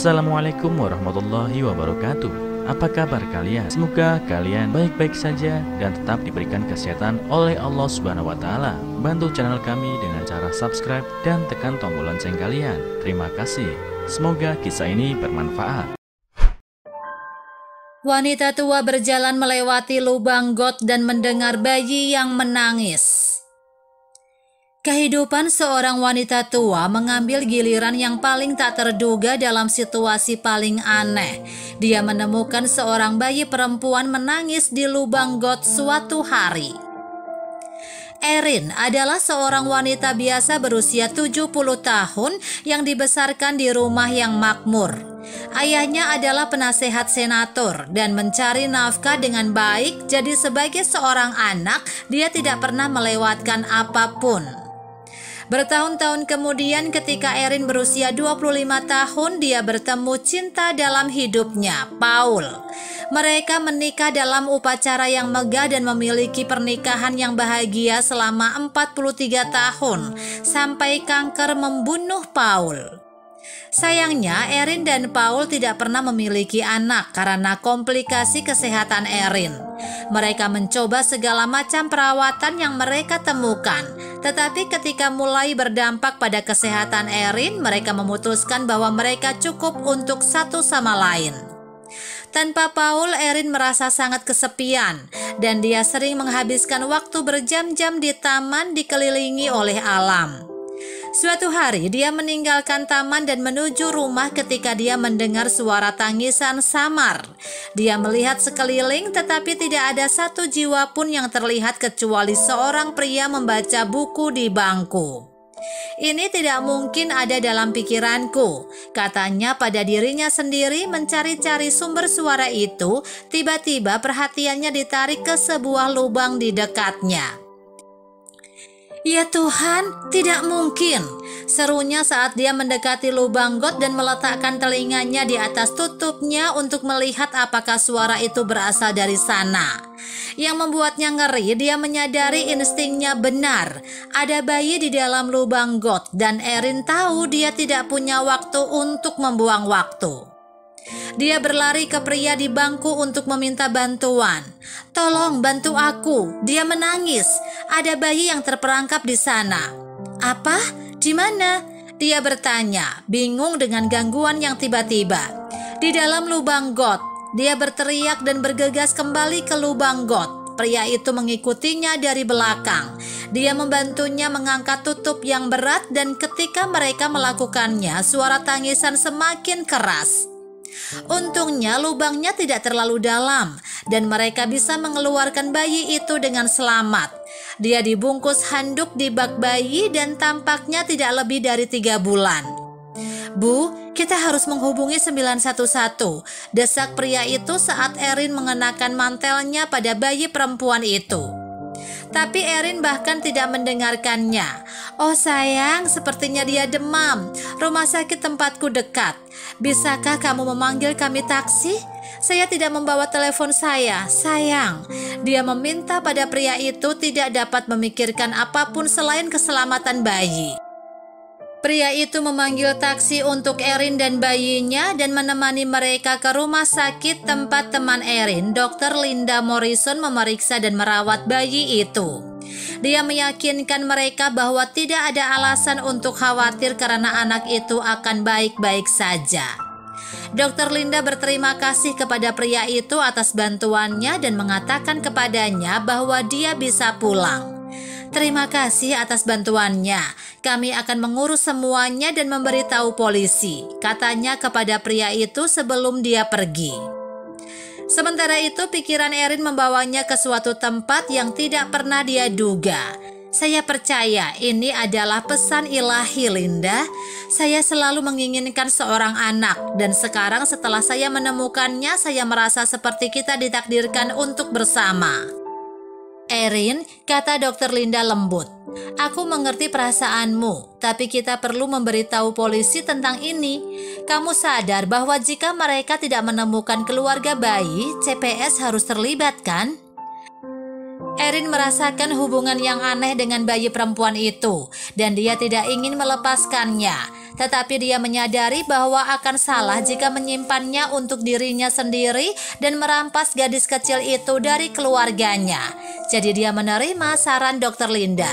Assalamualaikum warahmatullahi wabarakatuh. Apa kabar kalian? Semoga kalian baik-baik saja dan tetap diberikan kesehatan oleh Allah Subhanahu wa Ta'ala. Bantu channel kami dengan cara subscribe dan tekan tombol lonceng kalian. Terima kasih. Semoga kisah ini bermanfaat. Wanita tua berjalan melewati lubang got dan mendengar bayi yang menangis. Kehidupan seorang wanita tua mengambil giliran yang paling tak terduga dalam situasi paling aneh. Dia menemukan seorang bayi perempuan menangis di lubang got suatu hari. Erin adalah seorang wanita biasa berusia 70 tahun yang dibesarkan di rumah yang makmur. Ayahnya adalah penasehat senator dan mencari nafkah dengan baik, jadi sebagai seorang anak, dia tidak pernah melewatkan apapun. Bertahun-tahun kemudian ketika Erin berusia 25 tahun, dia bertemu cinta dalam hidupnya, Paul. Mereka menikah dalam upacara yang megah dan memiliki pernikahan yang bahagia selama 43 tahun, sampai kanker membunuh Paul. Sayangnya, Erin dan Paul tidak pernah memiliki anak karena komplikasi kesehatan Erin. Mereka mencoba segala macam perawatan yang mereka temukan, tetapi ketika mulai berdampak pada kesehatan Erin, mereka memutuskan bahwa mereka cukup untuk satu sama lain. Tanpa Paul, Erin merasa sangat kesepian dan dia sering menghabiskan waktu berjam-jam di taman dikelilingi oleh alam. Suatu hari dia meninggalkan taman dan menuju rumah ketika dia mendengar suara tangisan samar. Dia melihat sekeliling tetapi tidak ada satu jiwa pun yang terlihat kecuali seorang pria membaca buku di bangku. Ini tidak mungkin ada dalam pikiranku, katanya pada dirinya sendiri mencari-cari sumber suara itu. Tiba-tiba perhatiannya ditarik ke sebuah lubang di dekatnya. Ya Tuhan, tidak mungkin, serunya saat dia mendekati lubang got dan meletakkan telinganya di atas tutupnya untuk melihat apakah suara itu berasal dari sana. Yang membuatnya ngeri, dia menyadari instingnya benar. Ada bayi di dalam lubang got dan Erin tahu dia tidak punya waktu untuk membuang waktu. Dia berlari ke pria di bangku untuk meminta bantuan. Tolong bantu aku, dia menangis. Ada bayi yang terperangkap di sana. Apa? Di mana? Dia bertanya, bingung dengan gangguan yang tiba-tiba. Di dalam lubang got, dia berteriak dan bergegas kembali ke lubang got. Pria itu mengikutinya dari belakang. Dia membantunya mengangkat tutup yang berat dan ketika mereka melakukannya, suara tangisan semakin keras. Untungnya lubangnya tidak terlalu dalam dan mereka bisa mengeluarkan bayi itu dengan selamat. Dia dibungkus handuk di bak bayi dan tampaknya tidak lebih dari 3 bulan. Bu, kita harus menghubungi 911, desak pria itu saat Erin mengenakan mantelnya pada bayi perempuan itu. Tapi Erin bahkan tidak mendengarkannya. Oh sayang, sepertinya dia demam. Rumah sakit tempatku dekat. Bisakah kamu memanggil kami taksi? Saya tidak membawa telepon saya, sayang. Dia meminta pada pria itu tidak dapat memikirkan apapun selain keselamatan bayi. Pria itu memanggil taksi untuk Erin dan bayinya dan menemani mereka ke rumah sakit tempat teman Erin, Dr. Linda Morrison, memeriksa dan merawat bayi itu. Dia meyakinkan mereka bahwa tidak ada alasan untuk khawatir karena anak itu akan baik-baik saja. Dr. Linda berterima kasih kepada pria itu atas bantuannya dan mengatakan kepadanya bahwa dia bisa pulang. Terima kasih atas bantuannya. Kami akan mengurus semuanya dan memberitahu polisi, katanya kepada pria itu sebelum dia pergi. Sementara itu pikiran Erin membawanya ke suatu tempat yang tidak pernah dia duga. Saya percaya ini adalah pesan ilahi, Linda. Saya selalu menginginkan seorang anak dan sekarang setelah saya menemukannya, saya merasa seperti kita ditakdirkan untuk bersama. Erin, kata Dr. Linda lembut, aku mengerti perasaanmu, tapi kita perlu memberitahu polisi tentang ini. Kamu sadar bahwa jika mereka tidak menemukan keluarga bayi, CPS harus terlibat, kan? Erin merasakan hubungan yang aneh dengan bayi perempuan itu, dan dia tidak ingin melepaskannya. tetapi dia menyadari bahwa akan salah jika menyimpannya untuk dirinya sendiri dan merampas gadis kecil itu dari keluarganya. Jadi dia menerima saran Dr. Linda.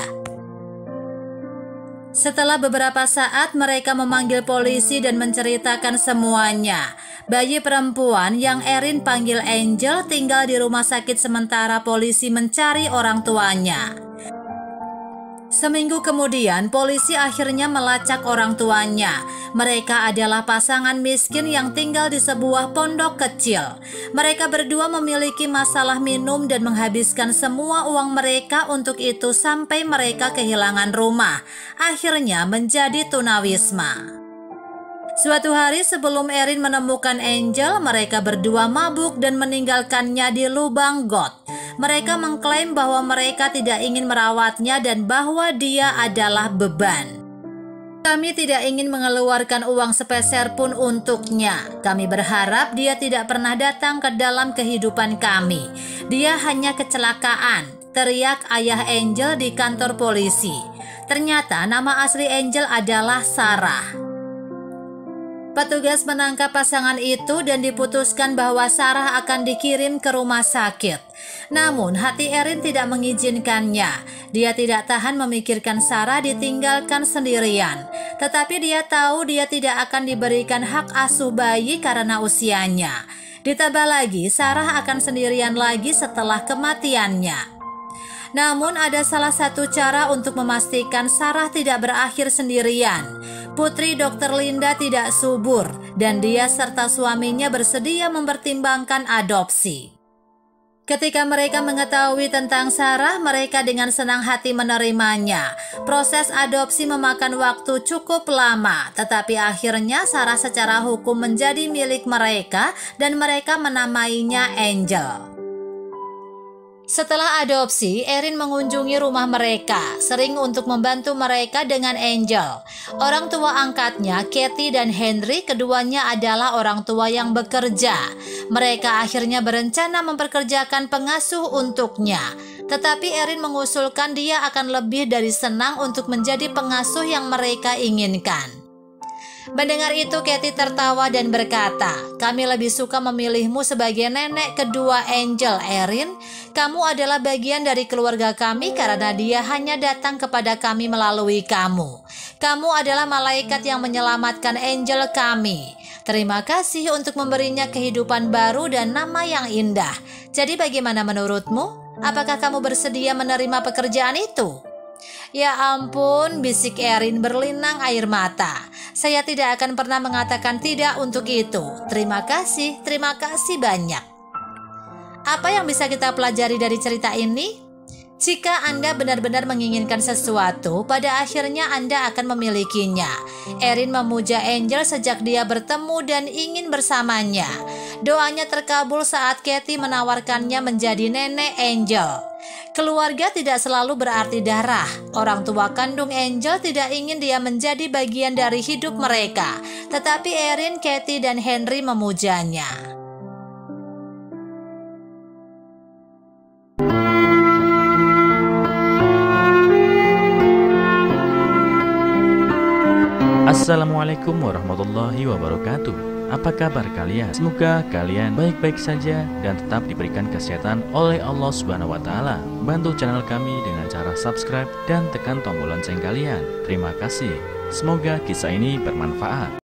Setelah beberapa saat mereka memanggil polisi dan menceritakan semuanya. Bayi perempuan yang Erin panggil Angel tinggal di rumah sakit sementara polisi mencari orang tuanya. Seminggu kemudian polisi akhirnya melacak orang tuanya. Mereka adalah pasangan miskin yang tinggal di sebuah pondok kecil. Mereka berdua memiliki masalah minum dan menghabiskan semua uang mereka untuk itu sampai mereka kehilangan rumah. Akhirnya menjadi tunawisma. Suatu hari sebelum Erin menemukan Angel, mereka berdua mabuk dan meninggalkannya di lubang got. Mereka mengklaim bahwa mereka tidak ingin merawatnya dan bahwa dia adalah beban. Kami tidak ingin mengeluarkan uang sepeser pun untuknya. Kami berharap dia tidak pernah datang ke dalam kehidupan kami. Dia hanya kecelakaan, teriak ayah Angel di kantor polisi. Ternyata nama asli Angel adalah Sarah. Petugas menangkap pasangan itu dan diputuskan bahwa Sarah akan dikirim ke rumah sakit. Namun hati Erin tidak mengizinkannya. Dia tidak tahan memikirkan Sarah ditinggalkan sendirian. Tetapi dia tahu dia tidak akan diberikan hak asuh bayi karena usianya. Ditambah lagi Sarah akan sendirian lagi setelah kematiannya. Namun ada salah satu cara untuk memastikan Sarah tidak berakhir sendirian. Putri Dr. Linda tidak subur dan dia serta suaminya bersedia mempertimbangkan adopsi. Ketika mereka mengetahui tentang Sarah, mereka dengan senang hati menerimanya. Proses adopsi memakan waktu cukup lama, tetapi akhirnya Sarah secara hukum menjadi milik mereka dan mereka menamainya Angel. Setelah adopsi, Erin mengunjungi rumah mereka, sering untuk membantu mereka dengan Angel. Orang tua angkatnya, Kathy dan Henry, keduanya adalah orang tua yang bekerja. Mereka akhirnya berencana memperkerjakan pengasuh untuknya. Tetapi Erin mengusulkan dia akan lebih dari senang untuk menjadi pengasuh yang mereka inginkan. Mendengar itu, Kathy tertawa dan berkata, "Kami lebih suka memilihmu sebagai nenek kedua Angel, Erin. Kamu adalah bagian dari keluarga kami karena dia hanya datang kepada kami melalui kamu. Kamu adalah malaikat yang menyelamatkan Angel kami. Terima kasih untuk memberinya kehidupan baru dan nama yang indah. Jadi bagaimana menurutmu? Apakah kamu bersedia menerima pekerjaan itu?" "Ya ampun," bisik Erin berlinang air mata. "Saya tidak akan pernah mengatakan tidak untuk itu. Terima kasih banyak." Apa yang bisa kita pelajari dari cerita ini? Jika Anda benar-benar menginginkan sesuatu, pada akhirnya Anda akan memilikinya. Erin memuja Angel sejak dia bertemu dan ingin bersamanya. Doanya terkabul saat Kathy menawarkannya menjadi nenek Angel. Keluarga tidak selalu berarti darah. Orang tua kandung Angel tidak ingin dia menjadi bagian dari hidup mereka. Tetapi Erin, Kathy, dan Henry memujanya. Assalamualaikum warahmatullahi wabarakatuh. Apa kabar kalian? Semoga kalian baik-baik saja dan tetap diberikan kesehatan oleh Allah Subhanahu wa Ta'ala. Bantu channel kami dengan cara subscribe dan tekan tombol lonceng kalian. Terima kasih. Semoga kisah ini bermanfaat.